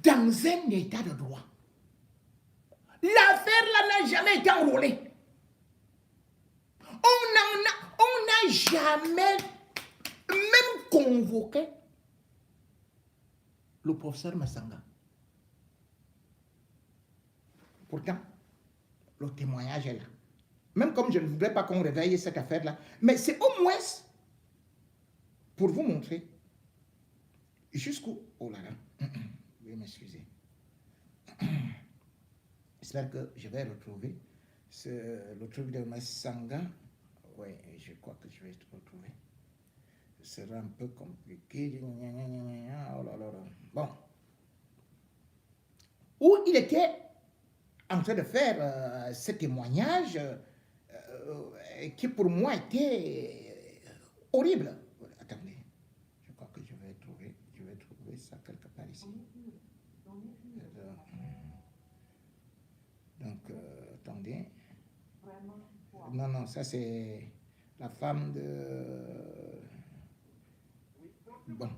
Dans un état de droit, l'affaire là n'a jamais été enrôlée. On n'a jamais même convoqué le professeur Massanga. Pourtant, le témoignage est là. Même comme je ne voudrais pas qu'on réveille cette affaire-là, mais c'est au moins pour vous montrer jusqu'où... Oh là là, veuillez m'excuser. J'espère que je vais retrouver le truc de Massanga. Oui, je crois que je vais te retrouver. Ce sera un peu compliqué. Oh là là là. Bon. Où il était en train de faire ce témoignage qui pour moi était horrible. Attendez, je crois que je vais trouver ça quelque part ici. Donc, attendez. Non, non, ça c'est la femme de... Bon.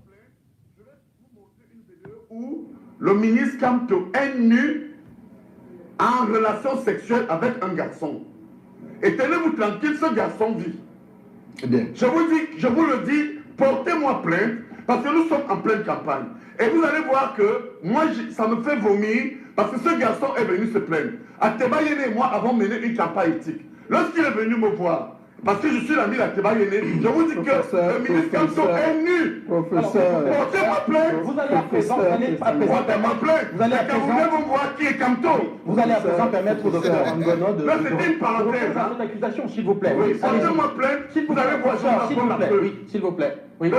Je vais vous montrer une vidéo où le ministre Kamto est nu en relation sexuelle avec un garçon. Et tenez-vous tranquille, ce garçon vit. Bien. Je vous le dis, portez-moi plainte, parce que nous sommes en pleine campagne. Et vous allez voir que moi, ça me fait vomir, parce que ce garçon est venu se plaindre. Ateba Yene et moi avons mené une campagne éthique. Lorsqu'il est venu me voir, parce que je suis l'ami d'Ateba Yene, je vous dis que le ministre Kamto est nu. Professeur, Portez-moi plainte. Vous allez à présent, Portez-moi plainte. vous allez à Quand vous présent, venez me voir qui est Kamto. vous allez à présent permettre au docteur Angono de Là, c'était une parenthèse. reprendre votre accusation, s'il vous plaît. Oui, Allez-y. portez-moi plainte. S'il vous Vous allez plaît, voir, professeur, je s'il vous vais plaît. apprendre un peu. Oui, s'il vous plaît. Oui. La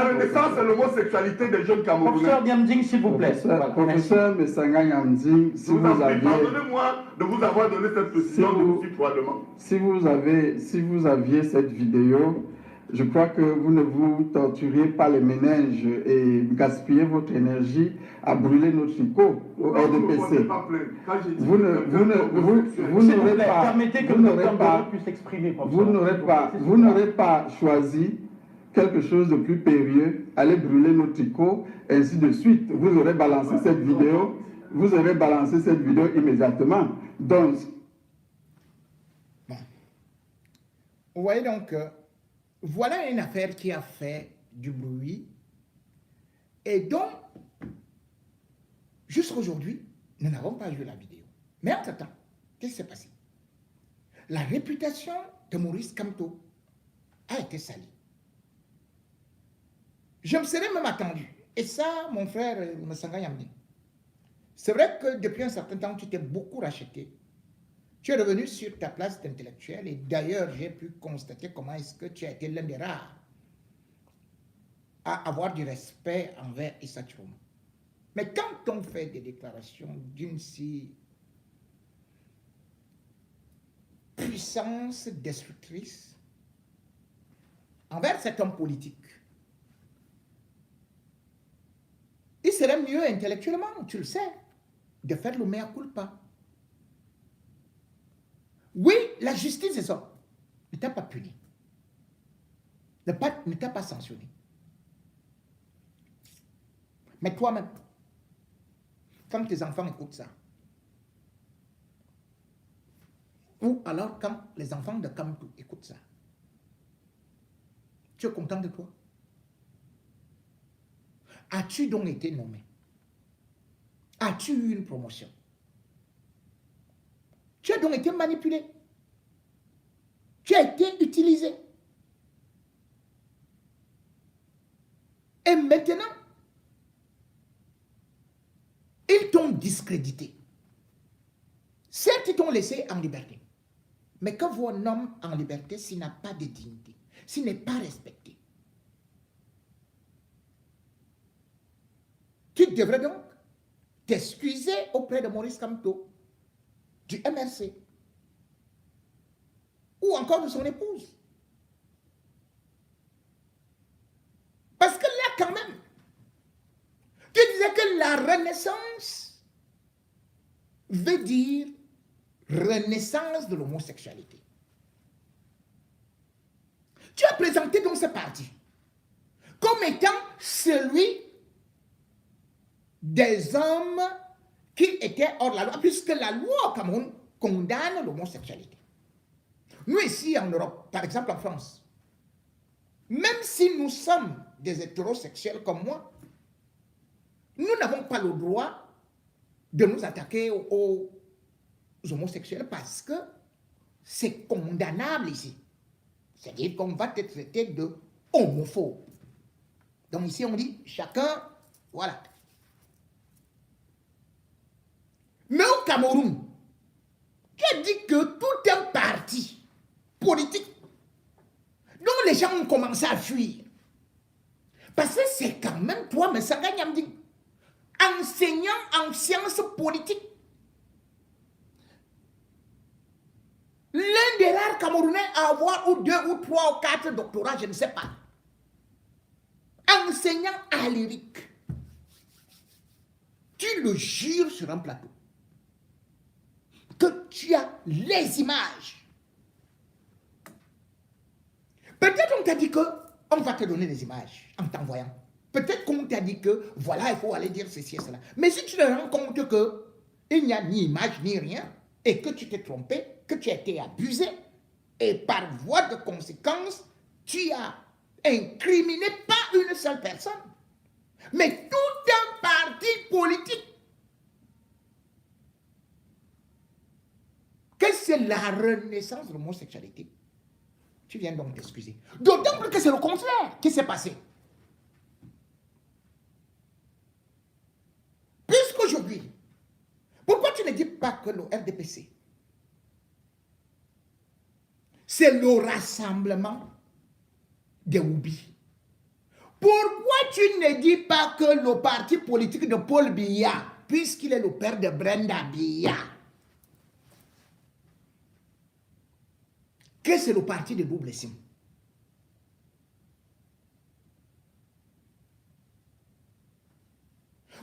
renaissance et l'homosexualité des jeunes Camerounais. Professeur Niamding, s'il vous plaît. Voilà, merci. professeur Messanga Nyamding, si Je vous vous en prie, aviez, pardonnez-moi de vous avoir donné cette précision Si de vous- vous froidement. si vous aviez cette vidéo, je crois que vous ne vous torturiez pas les méninges et gaspillez votre énergie à brûler nos tricots au Non, vous ne me portez RDPC. pas plainte. Quand j'ai dit Vous que ne- quelqu'un vous ne- est vous- homosexuel, vous S'il vous n'aurez plaît, pas- permettez que vous le n'aurez docteur pas- Angono puisse s'exprimer, Vous professeur. n'aurez pas choisi quelque chose de plus périlleux, aller brûler nos tricots, ainsi de suite. Vous aurez balancé cette vidéo, immédiatement. Donc, Vous voyez donc, voilà une affaire qui a fait du bruit et donc, jusqu'à aujourd'hui, nous n'avons pas vu la vidéo. Mais entre-temps, qu'est-ce qui s'est passé? La réputation de Maurice Kamto a été salie. Je me serais même attendu. Et ça, mon frère Massanga Yamdi, c'est vrai que depuis un certain temps, tu t'es beaucoup racheté. Tu es revenu sur ta place d'intellectuel et d'ailleurs, j'ai pu constater comment est-ce que tu as été l'un des rares à avoir du respect envers Issa Tchoum. Mais quand on fait des déclarations d'une si puissance destructrice envers cet homme politique, il serait mieux intellectuellement, tu le sais, de faire le mea culpa. Oui, la justice est ça. Ne t'a pas puni. Ne t'a pas sanctionné. Mais toi-même, quand tes enfants écoutent ça, Ou alors quand les enfants de Kamtou écoutent ça, tu es content de toi? As-tu donc été nommé? As-tu eu une promotion? Tu as donc été manipulé. Tu as été utilisé. Et maintenant, ils t'ont discrédité. Certes, ils t'ont laissé en liberté. Mais quand vous nomme en liberté, s'il n'a pas de dignité, s'il n'est pas respecté, tu devrais donc t'excuser auprès de Maurice Kamto, du MRC, ou encore de son épouse. Parce que là, quand même, tu disais que la renaissance veut dire renaissance de l'homosexualité. Tu as présenté donc ce parti comme étant celui des hommes qui étaient hors de la loi, puisque la loi au Cameroun condamne l'homosexualité. Nous ici en Europe, par exemple en France, même si nous sommes des hétérosexuels comme moi, nous n'avons pas le droit de nous attaquer aux homosexuels parce que c'est condamnable ici. C'est-à-dire qu'on va te traiter de homophobe. Donc ici on dit chacun, voilà. Mais au Cameroun, tu as dit que tout un parti politique dont les gens ont commencé à fuir. Parce que c'est quand même toi, mais ça gagne à me dire, enseignant en sciences politiques. L'un des rares Camerounais à avoir ou 2 ou 3 ou 4 doctorats, je ne sais pas. Enseignant à lyrique. Tu le jures sur un plateau que tu as les images. Peut-être on t'a dit que on va te donner les images en t'envoyant. Peut-être qu'on t'a dit que voilà, il faut aller dire ceci et cela. Mais si tu te rends compte que il n'y a ni image ni rien et que tu t'es trompé, que tu as été abusé et par voie de conséquence, tu as incriminé pas une seule personne, mais tout un parti politique. Que c'est la renaissance de l'homosexualité. Tu viens donc t'excuser. D'autant plus que c'est le contraire qui s'est passé. Puisqu'aujourd'hui, pourquoi tu ne dis pas que le RDPC, c'est le rassemblement des Oubis? Pourquoi tu ne dis pas que le parti politique de Paul Biya, puisqu'il est le père de Brenda Biya, que c'est le parti de double sim?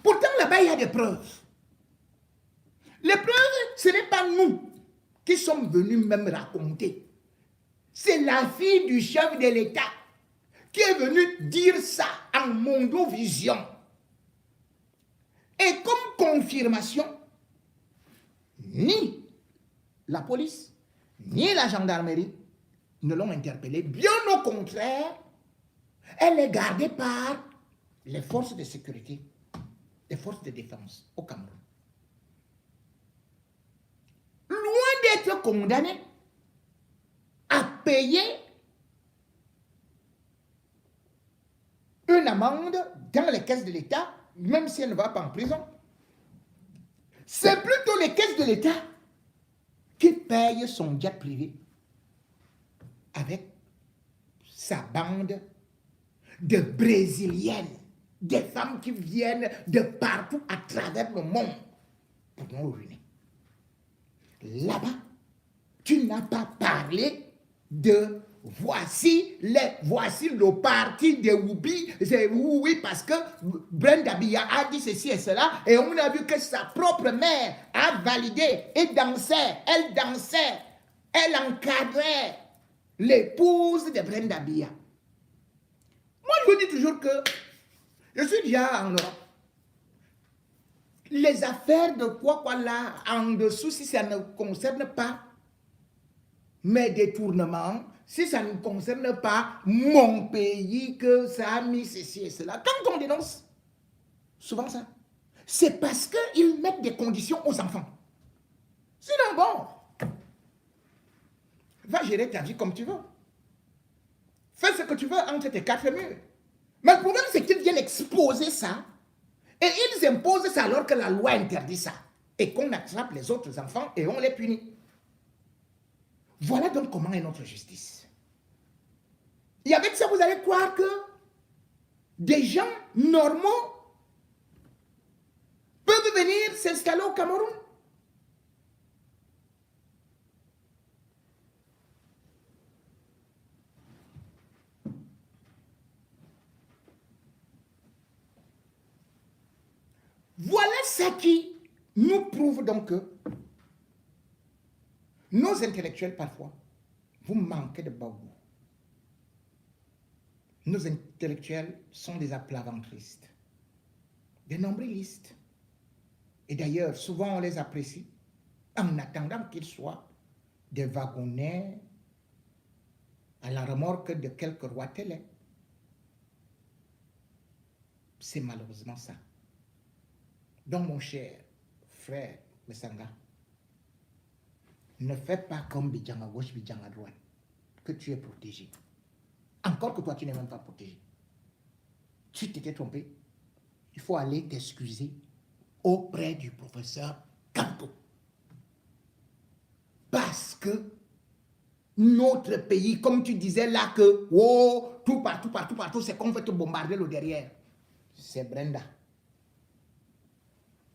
Pourtant, là-bas, il y a des preuves. Les preuves, ce n'est pas nous qui sommes venus même raconter. C'est la fille du chef de l'État qui est venue dire ça en Mondovision. Et comme confirmation, ni la police, ni la gendarmerie ne l'ont interpellée. Bien au contraire, elle est gardée par les forces de sécurité, les forces de défense au Cameroun. Loin d'être condamnée à payer une amende dans les caisses de l'État, même si elle ne va pas en prison, c'est plutôt les caisses de l'État qui payent son jet privé avec sa bande de Brésiliennes, des femmes qui viennent de partout à travers le monde pour nous ruiner. Là-bas, tu n'as pas parlé de voici le parti des Woubi. C'est oui, parce que Brenda Biya a dit ceci et cela, et on a vu que sa propre mère a validé et dansait, elle encadrait l'épouse de Brenda Biya. Moi, je vous dis toujours que je suis déjà en Europe. Les affaires de quoi là, en dessous, si ça ne concerne pas mes détournements, si ça ne concerne pas mon pays, que ça a mis ceci et cela. Quand on dénonce souvent ça, c'est parce qu'ils mettent des conditions aux enfants. Sinon, bon, va gérer ta vie comme tu veux. Fais ce que tu veux entre tes quatre murs. Mais le problème, c'est qu'ils viennent exposer ça et ils imposent ça alors que la loi interdit ça. Et qu'on attrape les autres enfants et on les punit. Voilà donc comment est notre justice. Et avec ça, vous allez croire que des gens normaux peuvent venir s'installer au Cameroun. Voilà ce qui nous prouve donc que nos intellectuels, parfois, vous manquez de bagou. Nos intellectuels sont des aplaventristes, des nombrilistes. Et d'ailleurs, souvent on les apprécie en attendant qu'ils soient des wagonnets à la remorque de quelques rois télé. C'est malheureusement ça. Donc mon cher frère Messanga, ne fais pas comme Bidjan à gauche, Bidjan à droite, que tu es protégé. Encore que toi, tu n'es même pas protégé. Tu t'étais trompé. Il faut aller t'excuser auprès du professeur Kanto. Parce que notre pays, comme tu disais là que, oh, tout partout, c'est qu'on veut te bombarder le derrière. C'est Brenda.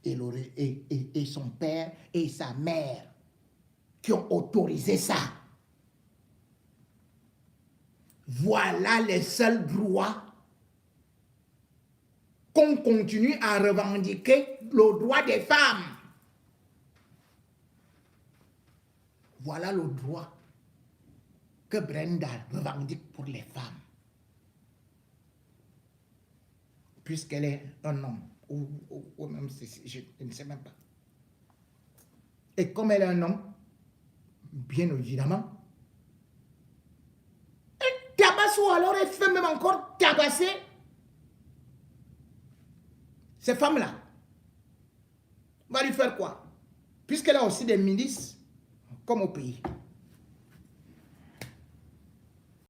Et son père et sa mère qui ont autorisé ça. Voilà les seuls droits qu'on continue à revendiquer, le droit des femmes. Voilà le droit que Brenda revendique pour les femmes. Puisqu'elle est un homme, ou même si je ne sais même pas. Et comme elle est un homme, bien évidemment, elle tabasse ou alors elle fait même encore tabasser ces femmes-là. On va lui faire quoi? Puisqu'elle a aussi des milices, comme au pays.